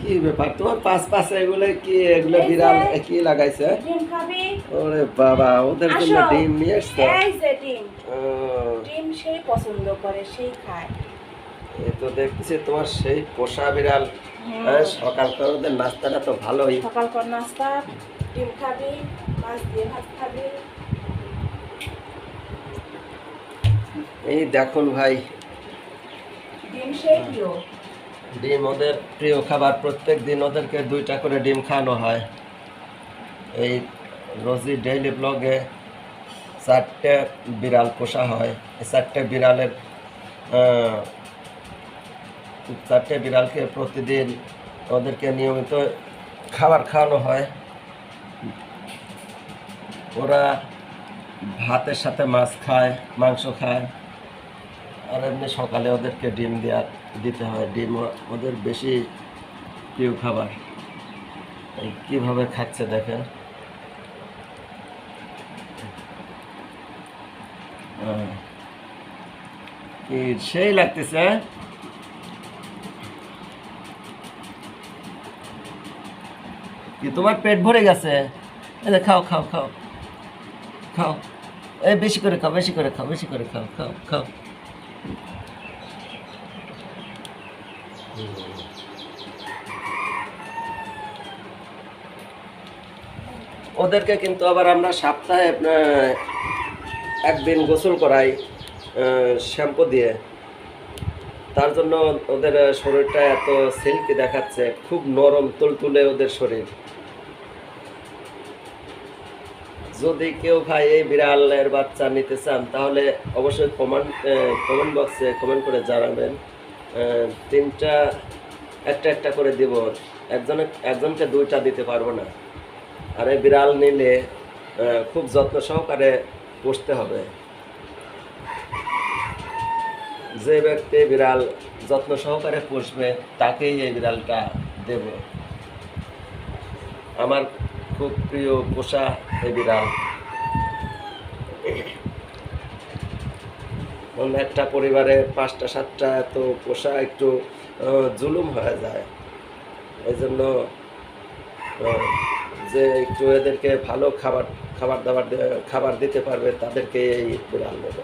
কি ব্যাপার তোমার পাঁচ পাঁচ এগুলো কি এগুলো বিড়াল কি লাগাইছে? ডিম খাবি? ওরে বাবা, ওদের জন্য আসো। ডিম নিয়ে এসছো? এই যে ডিম। ও, ডিম সেই পছন্দ করে, সেই খায়। এই তো দেখতেছি তোমার সেই পোষা বিড়াল। হ্যাঁ, সকালকার ওদের নাস্তাটা তো ভালোই। সকালকার নাস্তা ডিম খাবি, মাছ দিয়ে ভাত খাবি। এই দেখুন ভাই, ডিম সেই প্রিয়। ডিম ওদের প্রিয় খাবার। প্রত্যেক দিন ওদেরকে 2টা করে ডিম খাওয়ানো হয়। এই রোজি ডেইলি ব্লগে 4টে বিড়াল পোষা হয়। এই 4টে বিড়ালের 4টে বিড়ালকে প্রতিদিন ওদেরকে নিয়মিত খাবার খাওয়ানো হয়। ওরা ভাতের সাথে মাছ খায়, মাংস খায়, আর এমনি সকালে ওদেরকে ডিম দিতে হয়। ডিম ওদের বেশি প্রিয় খাবার। এই কীভাবে খাচ্ছে দেখেন। কি সেই লাগতেছে। কি তোমার পেট ভরে গেছে? এই যে খাও খাও খাও খাও, এই বেশি করে খাও, বেশি করে খাও, বেশি করে খাও, খাও খাও। ওদেরকে কিন্তু আবার আমরা সপ্তাহে একদিন গোসল করাই শ্যাম্পু দিয়ে। তার জন্য ওদের শরীরটা এত সিল্কি দেখাচ্ছে, খুব নরম তুলতুলে ওদের শরীর। যদি কেউ ভাই এই বিড়ালের বাচ্চা নিতে চান তাহলে অবশ্যই কমেন্ট বক্সে কমেন্ট করে জানাবেন। 3টা একটা একটা করে দিব। একজনকে 2টা দিতে পারবো না। আর এই বিড়াল নিলে খুব যত্ন সহকারে পুষতে হবে। যে ব্যক্তি বিড়াল যত্ন সহকারে পুষবে তাকেই এই বিড়ালটা দেব। আমার খুব প্রিয় পোষা এই বিড়াল। একটা পরিবারে 5টা 7টা তো পোষা একটু জুলুম হয়ে যায়। এই জন্য যে একটু এদেরকে ভালো খাবার দিতে পারবে তাদেরকে এই বিড়াল নেবে।